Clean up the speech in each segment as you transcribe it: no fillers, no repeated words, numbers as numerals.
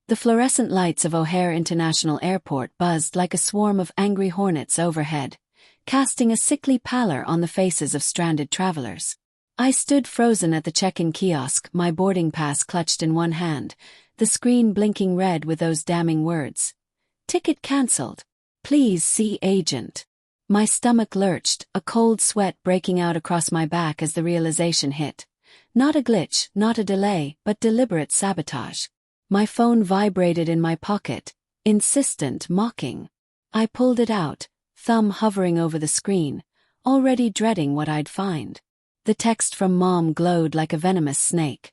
The fluorescent lights of O'Hare International Airport buzzed like a swarm of angry hornets overhead, casting a sickly pallor on the faces of stranded travelers. I stood frozen at the check-in kiosk, my boarding pass clutched in one hand, the screen blinking red with those damning words. "Ticket cancelled. Please see agent." My stomach lurched, a cold sweat breaking out across my back as the realization hit. Not a glitch, not a delay, but deliberate sabotage. My phone vibrated in my pocket, insistent, mocking. I pulled it out, thumb hovering over the screen, already dreading what I'd find. The text from Mom glowed like a venomous snake.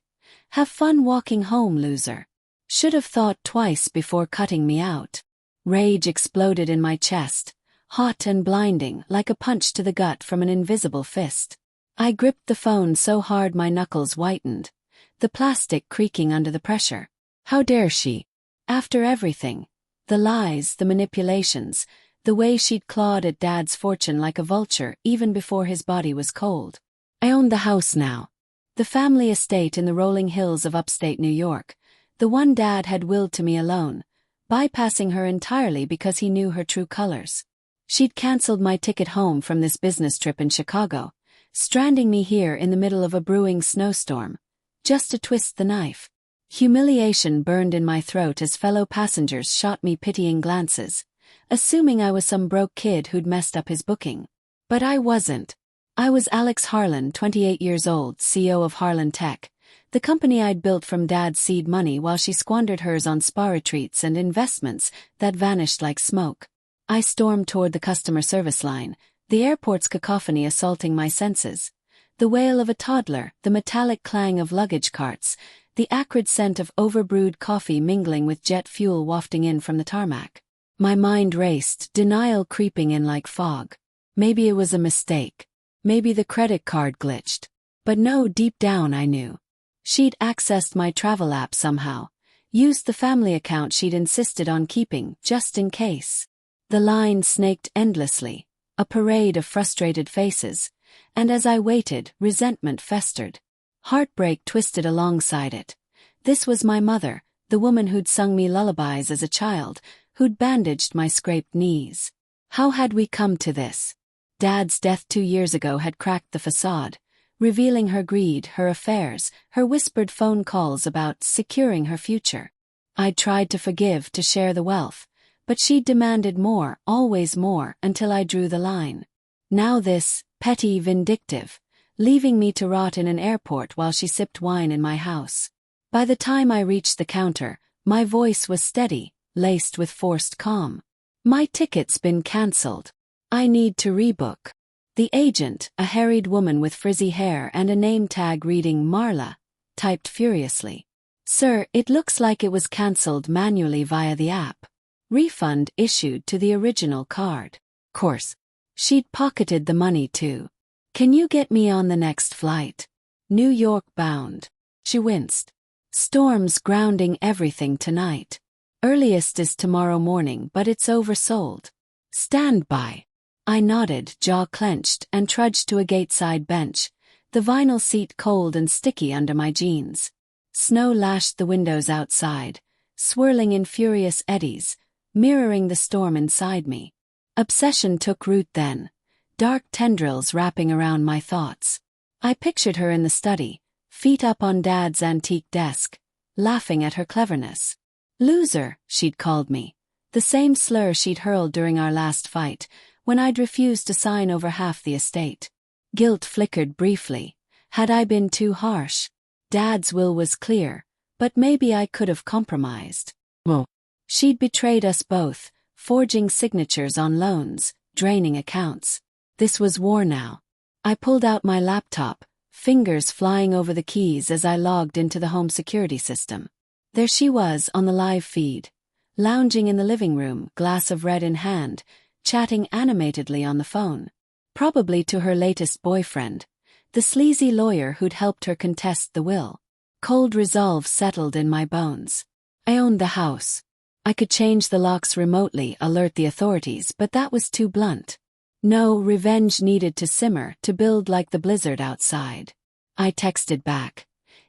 "Have fun walking home, loser. Should have thought twice before cutting me out." Rage exploded in my chest, hot and blinding, like a punch to the gut from an invisible fist. I gripped the phone so hard my knuckles whitened, the plastic creaking under the pressure. How dare she? After everything, the lies, the manipulations, the way she'd clawed at Dad's fortune like a vulture even before his body was cold. I owned the house now. The family estate in the rolling hills of upstate New York, the one Dad had willed to me alone, bypassing her entirely because he knew her true colors. She'd cancelled my ticket home from this business trip in Chicago, stranding me here in the middle of a brewing snowstorm, just to twist the knife. Humiliation burned in my throat as fellow passengers shot me pitying glances, assuming I was some broke kid who'd messed up his booking. But I wasn't. I was Alex Harlan, 28 years old, CEO of Harlan Tech, the company I'd built from Dad's seed money while she squandered hers on spa retreats and investments that vanished like smoke. I stormed toward the customer service line, the airport's cacophony assaulting my senses. The wail of a toddler, the metallic clang of luggage carts, the acrid scent of overbrewed coffee mingling with jet fuel wafting in from the tarmac. My mind raced, denial creeping in like fog. Maybe it was a mistake. Maybe the credit card glitched. But no, deep down I knew. She'd accessed my travel app somehow, used the family account she'd insisted on keeping, just in case. The line snaked endlessly, a parade of frustrated faces, and as I waited, resentment festered. Heartbreak twisted alongside it. This was my mother, the woman who'd sung me lullabies as a child, who'd bandaged my scraped knees. How had we come to this? Dad's death 2 years ago had cracked the facade, revealing her greed, her affairs, her whispered phone calls about securing her future. I'd tried to forgive, to share the wealth, but she'd demanded more, always more, until I drew the line. Now this, petty, vindictive, leaving me to rot in an airport while she sipped wine in my house. By the time I reached the counter, my voice was steady, laced with forced calm. "My ticket's been cancelled. I need to rebook." The agent, a harried woman with frizzy hair and a name tag reading Marla, typed furiously. "Sir, it looks like it was cancelled manually via the app. Refund issued to the original card." Course. She'd pocketed the money too. "Can you get me on the next flight? New York bound." She winced. "Storm's grounding everything tonight. Earliest is tomorrow morning, but it's oversold. Stand by." I nodded, jaw clenched, and trudged to a gateside bench, the vinyl seat cold and sticky under my jeans. Snow lashed the windows outside, swirling in furious eddies, mirroring the storm inside me. Obsession took root then, dark tendrils wrapping around my thoughts. I pictured her in the study, feet up on Dad's antique desk, laughing at her cleverness. "Loser," she'd called me, the same slur she'd hurled during our last fight, when I'd refused to sign over half the estate. Guilt flickered briefly. Had I been too harsh? Dad's will was clear, but maybe I could have compromised. Well, she'd betrayed us both, forging signatures on loans, draining accounts. This was war now. I pulled out my laptop, fingers flying over the keys as I logged into the home security system. There she was on the live feed, lounging in the living room, glass of red in hand, chatting animatedly on the phone. Probably to her latest boyfriend, the sleazy lawyer who'd helped her contest the will. Cold resolve settled in my bones. I owned the house. I could change the locks remotely, alert the authorities, but that was too blunt. No, revenge needed to simmer, to build like the blizzard outside. I texted back.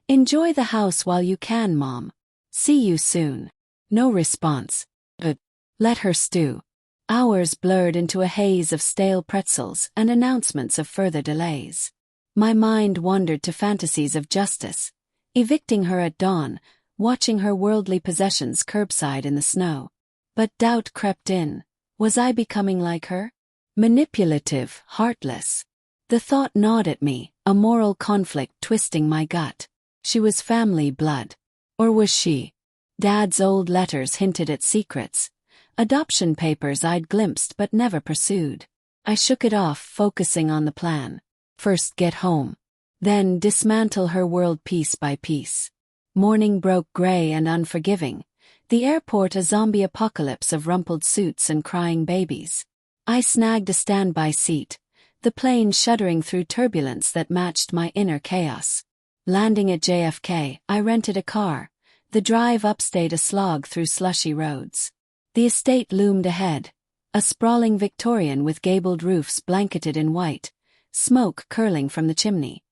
"Enjoy the house while you can, Mom. See you soon." No response. But let her stew. Hours blurred into a haze of stale pretzels and announcements of further delays. My mind wandered to fantasies of justice, evicting her at dawn, watching her worldly possessions curbside in the snow. But doubt crept in. Was I becoming like her? Manipulative, heartless. The thought gnawed at me, a moral conflict twisting my gut. She was family blood. Or was she? Dad's old letters hinted at secrets. Adoption papers I'd glimpsed but never pursued. I shook it off, focusing on the plan. First get home. Then dismantle her world piece by piece. Morning broke gray and unforgiving. The airport a zombie apocalypse of rumpled suits and crying babies. I snagged a standby seat, the plane shuddering through turbulence that matched my inner chaos. Landing at JFK, I rented a car. The drive upstate a slog through slushy roads. The estate loomed ahead, a sprawling Victorian with gabled roofs blanketed in white, smoke curling from the chimney.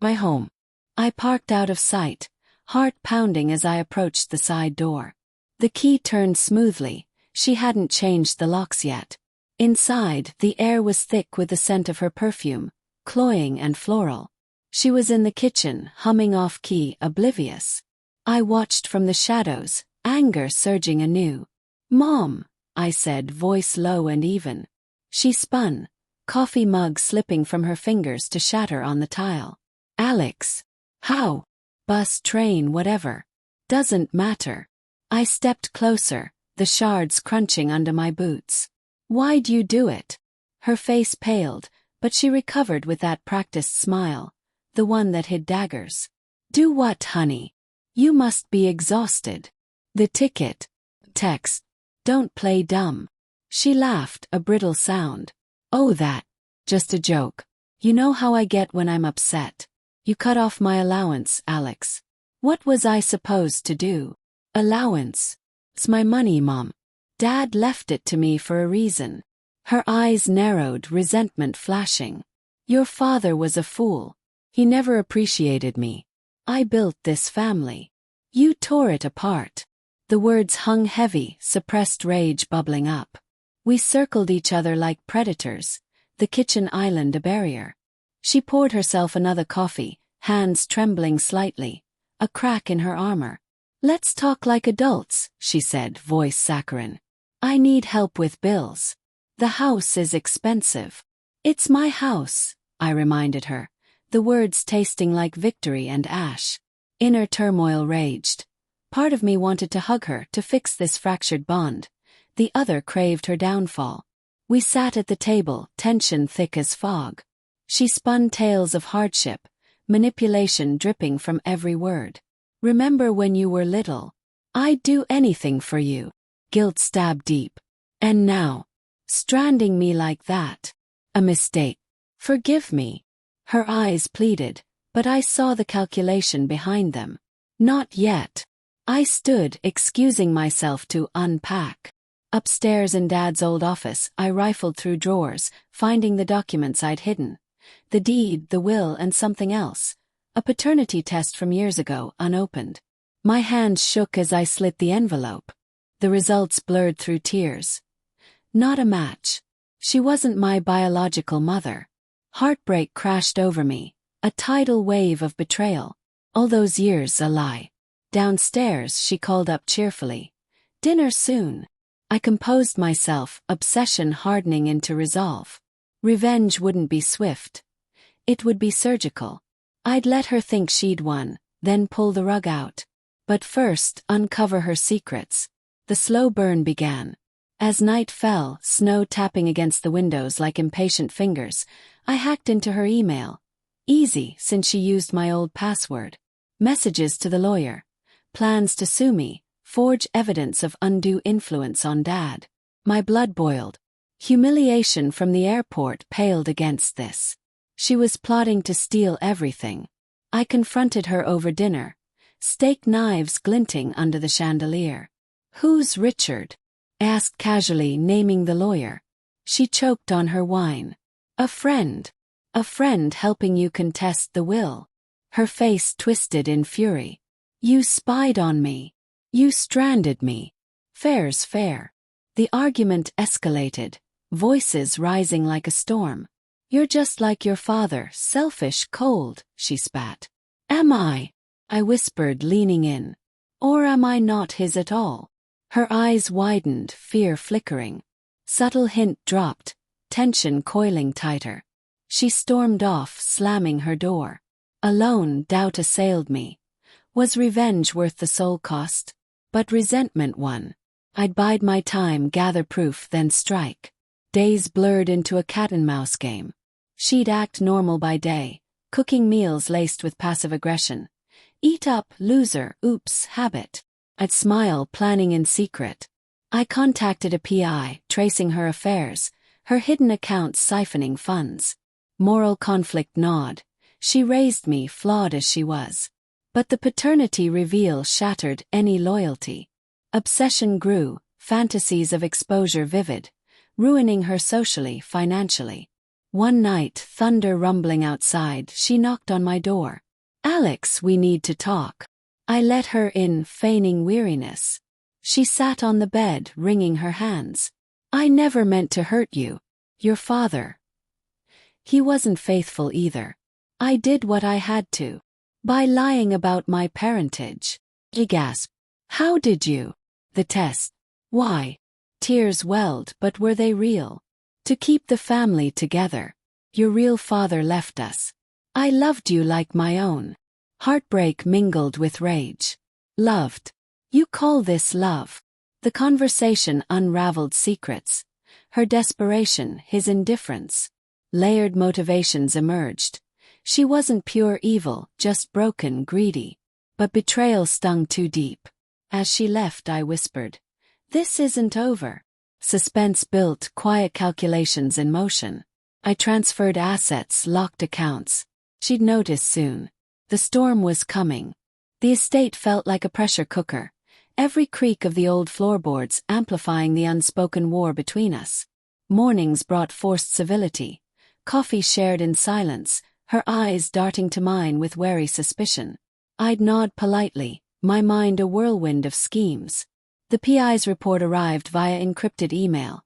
My home. I parked out of sight, heart pounding as I approached the side door. The key turned smoothly, she hadn't changed the locks yet. Inside, the air was thick with the scent of her perfume, cloying and floral. She was in the kitchen, humming off-key, oblivious. I watched from the shadows, anger surging anew. "Mom," I said, voice low and even. She spun, coffee mug slipping from her fingers to shatter on the tile. "Alex." "How?" "Bus, train, whatever. Doesn't matter." I stepped closer, the shards crunching under my boots. "Why'd you do it?" Her face paled, but she recovered with that practiced smile, the one that hid daggers. "Do what, honey? You must be exhausted." "The ticket." "Text. Don't play dumb." She laughed, a brittle sound. "Oh, that. Just a joke. You know how I get when I'm upset. You cut off my allowance, Alex." What was I supposed to do? "Allowance? It's my money, Mom. Dad left it to me for a reason." Her eyes narrowed, resentment flashing. "Your father was a fool. He never appreciated me. I built this family. You tore it apart." The words hung heavy, suppressed rage bubbling up. We circled each other like predators, the kitchen island a barrier. She poured herself another coffee, hands trembling slightly, a crack in her armor. "Let's talk like adults," she said, voice saccharine. "I need help with bills. The house is expensive." "It's my house," I reminded her, the words tasting like victory and ash. Inner turmoil raged. Part of me wanted to hug her to fix this fractured bond. The other craved her downfall. We sat at the table, tension thick as fog. She spun tales of hardship, manipulation dripping from every word. "Remember when you were little? I'd do anything for you." Guilt stabbed deep. "And now? Stranding me like that? A mistake. Forgive me." Her eyes pleaded, but I saw the calculation behind them. "Not yet." I stood, excusing myself to unpack. Upstairs in Dad's old office, I rifled through drawers, finding the documents I'd hidden. The deed, the will, and something else. A paternity test from years ago, unopened. My hands shook as I slit the envelope. The results blurred through tears. Not a match. She wasn't my biological mother. Heartbreak crashed over me, a tidal wave of betrayal. All those years a lie. Downstairs, she called up cheerfully. "Dinner soon." I composed myself, obsession hardening into resolve. Revenge wouldn't be swift. It would be surgical. I'd let her think she'd won, then pull the rug out. But first, uncover her secrets. The slow burn began. As night fell, snow tapping against the windows like impatient fingers, I hacked into her email. Easy, since she used my old password. Messages to the lawyer. Plans to sue me, forge evidence of undue influence on Dad. My blood boiled. Humiliation from the airport paled against this. She was plotting to steal everything. I confronted her over dinner, steak knives glinting under the chandelier. "Who's Richard?" I asked casually, naming the lawyer. She choked on her wine. "A friend. A friend helping you contest the will." Her face twisted in fury. "You spied on me." You stranded me. Fair's fair. The argument escalated, voices rising like a storm. You're just like your father, selfish, cold, she spat. Am I? I whispered, leaning in. Or am I not his at all? Her eyes widened, fear flickering. Subtle hint dropped, tension coiling tighter. She stormed off, slamming her door. Alone, doubt assailed me. Was revenge worth the soul cost? But resentment won. I'd bide my time, gather proof, then strike. Days blurred into a cat-and-mouse game. She'd act normal by day, cooking meals laced with passive aggression. Eat up, loser, oops, habit. I'd smile, planning in secret. I contacted a PI, tracing her affairs, her hidden accounts siphoning funds. Moral conflict gnawed. She raised me, flawed as she was. But the paternity reveal shattered any loyalty. Obsession grew, fantasies of exposure vivid, ruining her socially, financially. One night, thunder rumbling outside, she knocked on my door. Alex, we need to talk. I let her in, feigning weariness. She sat on the bed, wringing her hands. I never meant to hurt you. Your father. He wasn't faithful either. I did what I had to. By lying about my parentage. He gasped. How did you? The test. Why? Tears welled, but were they real? To keep the family together. Your real father left us. I loved you like my own. Heartbreak mingled with rage. Loved. You call this love? The conversation unraveled secrets. Her desperation, his indifference. Layered motivations emerged. She wasn't pure evil, just broken, greedy. But betrayal stung too deep. As she left, I whispered, this isn't over. Suspense built, quiet calculations in motion. I transferred assets, locked accounts. She'd notice soon. The storm was coming. The estate felt like a pressure cooker, every creak of the old floorboards amplifying the unspoken war between us. Mornings brought forced civility, coffee shared in silence, her eyes darting to mine with wary suspicion. I'd nod politely, my mind a whirlwind of schemes. The PI's report arrived via encrypted email.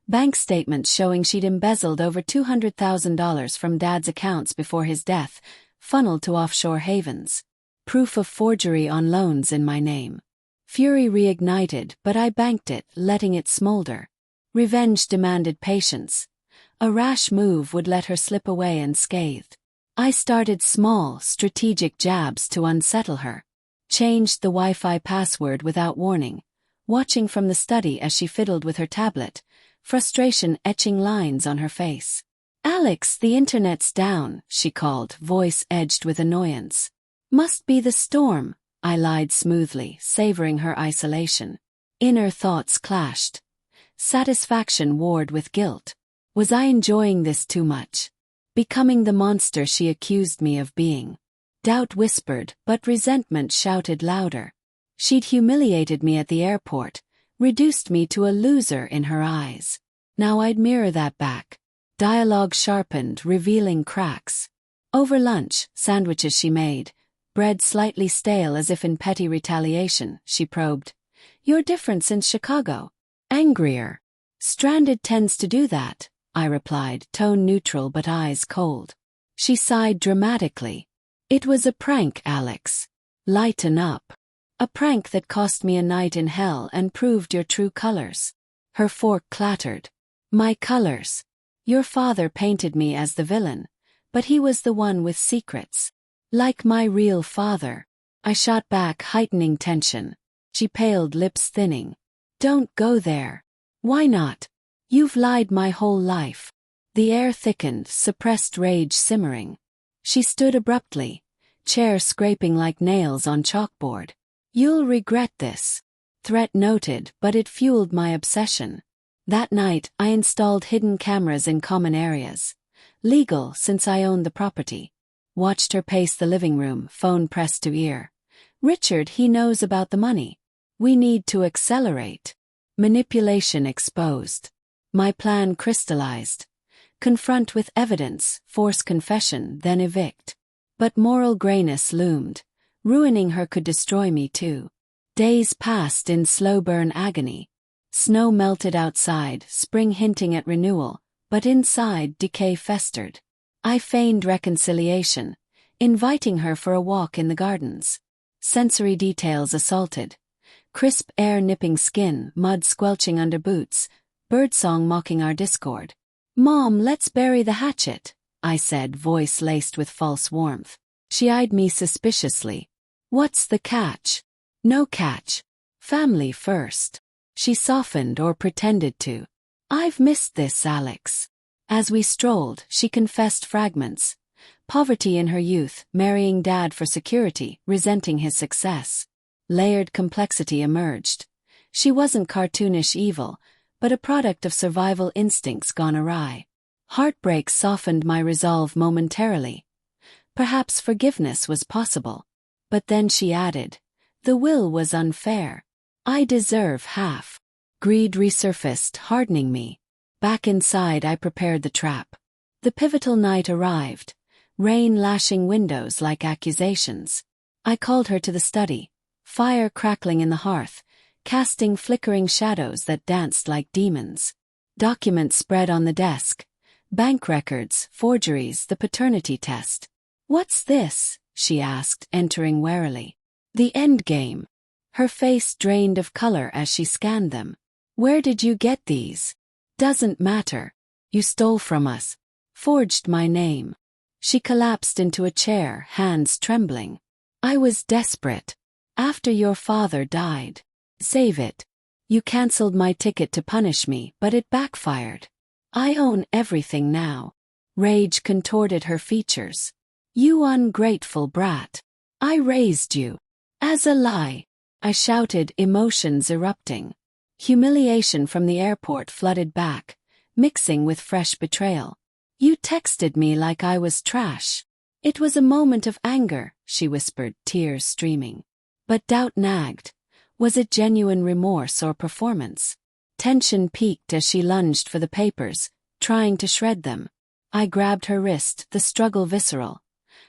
Bank statements showing she'd embezzled over $200,000 from Dad's accounts before his death, funneled to offshore havens. Proof of forgery on loans in my name. Fury reignited, but I banked it, letting it smolder. Revenge demanded patience. A rash move would let her slip away unscathed. I started small, strategic jabs to unsettle her. Changed the Wi-Fi password without warning, watching from the study as she fiddled with her tablet, frustration etching lines on her face. Alex, the internet's down, she called, voice edged with annoyance. Must be the storm, I lied smoothly, savoring her isolation. Inner thoughts clashed. Satisfaction warred with guilt. Was I enjoying this too much? Becoming the monster she accused me of being. Doubt whispered, but resentment shouted louder. She'd humiliated me at the airport, reduced me to a loser in her eyes. Now I'd mirror that back. Dialogue sharpened, revealing cracks. Over lunch, sandwiches she made, bread slightly stale as if in petty retaliation, she probed. You're different since Chicago. Angrier. Stranded tends to do that, I replied, tone neutral but eyes cold. She sighed dramatically. It was a prank, Alex. Lighten up. A prank that cost me a night in hell and proved your true colors. Her fork clattered. My colors. Your father painted me as the villain, but he was the one with secrets. Like my real father. I shot back, heightening tension. She paled, lips thinning. Don't go there. Why not? You've lied my whole life. The air thickened, suppressed rage simmering. She stood abruptly, chair scraping like nails on chalkboard. You'll regret this. Threat noted, but it fueled my obsession. That night, I installed hidden cameras in common areas. Legal, since I owned the property. Watched her pace the living room, phone pressed to ear. Richard, he knows about the money. We need to accelerate. Manipulation exposed. My plan crystallized. Confront with evidence, force confession, then evict. But moral grayness loomed. Ruining her could destroy me too. Days passed in slow-burn agony. Snow melted outside, spring hinting at renewal, but inside decay festered. I feigned reconciliation, inviting her for a walk in the gardens. Sensory details assaulted. Crisp air nipping skin, mud squelching under boots, birdsong mocking our discord. "Mom, let's bury the hatchet," I said, voice laced with false warmth. She eyed me suspiciously. "What's the catch?" "No catch. Family first." She softened or pretended to. "I've missed this, Alex." As we strolled, she confessed fragments. Poverty in her youth, marrying dad for security, resenting his success. Layered complexity emerged. She wasn't cartoonish evil, but a product of survival instincts gone awry. Heartbreak softened my resolve momentarily. Perhaps forgiveness was possible. But then she added, "The will was unfair. I deserve half." Greed resurfaced, hardening me. Back inside, I prepared the trap. The pivotal night arrived, rain lashing windows like accusations. I called her to the study, fire crackling in the hearth, casting flickering shadows that danced like demons. Documents spread on the desk. Bank records, forgeries, the paternity test. "What's this?" she asked, entering warily. "The endgame." Her face drained of color as she scanned them. "Where did you get these?" "Doesn't matter. You stole from us. Forged my name." She collapsed into a chair, hands trembling. "I was desperate. After your father died. Save it. You canceled my ticket to punish me, but it backfired. I own everything now." Rage contorted her features. "You ungrateful brat. I raised you." "As a lie," I shouted, emotions erupting. Humiliation from the airport flooded back, mixing with fresh betrayal. "You texted me like I was trash." "It was a moment of anger," she whispered, tears streaming. But doubt nagged. Was it genuine remorse or performance? Tension peaked as she lunged for the papers, trying to shred them. I grabbed her wrist, the struggle visceral.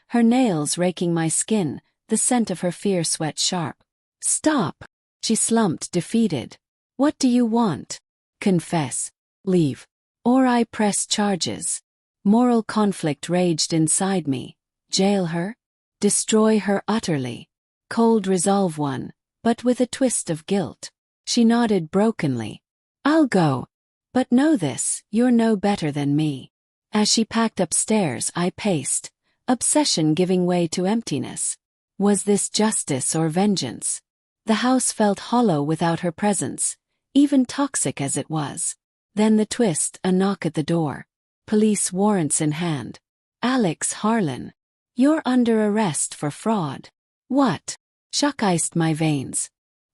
Her nails raking my skin, the scent of her fear sweat sharp. "Stop!" She slumped, defeated. "What do you want?" "Confess. Leave. Or I press charges." Moral conflict raged inside me. Jail her? Destroy her utterly. Cold resolve won, but with a twist of guilt. She nodded brokenly. "I'll go. But know this, you're no better than me." As she packed upstairs, I paced, obsession giving way to emptiness. Was this justice or vengeance? The house felt hollow without her presence, even toxic as it was. Then the twist, a knock at the door. Police warrants in hand. "Alex Harlan. You're under arrest for fraud." "What?" Shock iced my veins.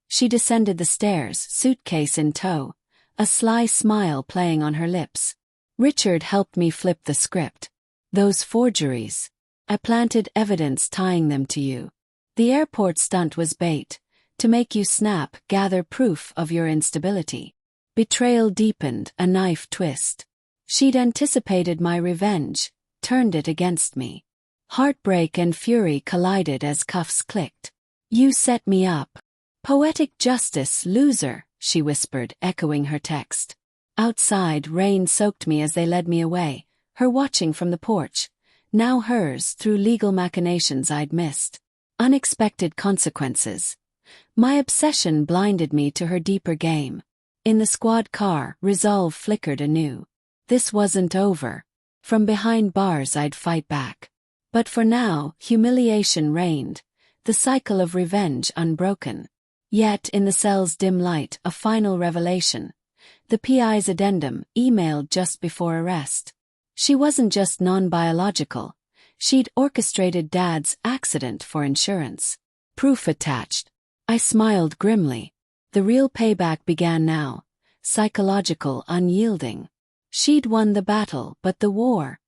She descended the stairs, suitcase in tow, a sly smile playing on her lips. "Richard helped me flip the script. Those forgeries. I planted evidence tying them to you. The airport stunt was bait, to make you snap, gather proof of your instability." Betrayal deepened, a knife twist. She'd anticipated my revenge, turned it against me. Heartbreak and fury collided as cuffs clicked. "You set me up. Poetic justice, loser," she whispered, echoing her text. Outside, rain soaked me as they led me away, her watching from the porch. Now hers, through legal machinations I'd missed. Unexpected consequences. My obsession blinded me to her deeper game. In the squad car, resolve flickered anew. This wasn't over. From behind bars I'd fight back. But for now, humiliation reigned, the cycle of revenge unbroken. Yet in the cell's dim light, a final revelation. The PI's addendum, emailed just before arrest. She wasn't just non-biological. She'd orchestrated Dad's accident for insurance. Proof attached. I smiled grimly. The real payback began now. Psychological, unyielding. She'd won the battle, but the war.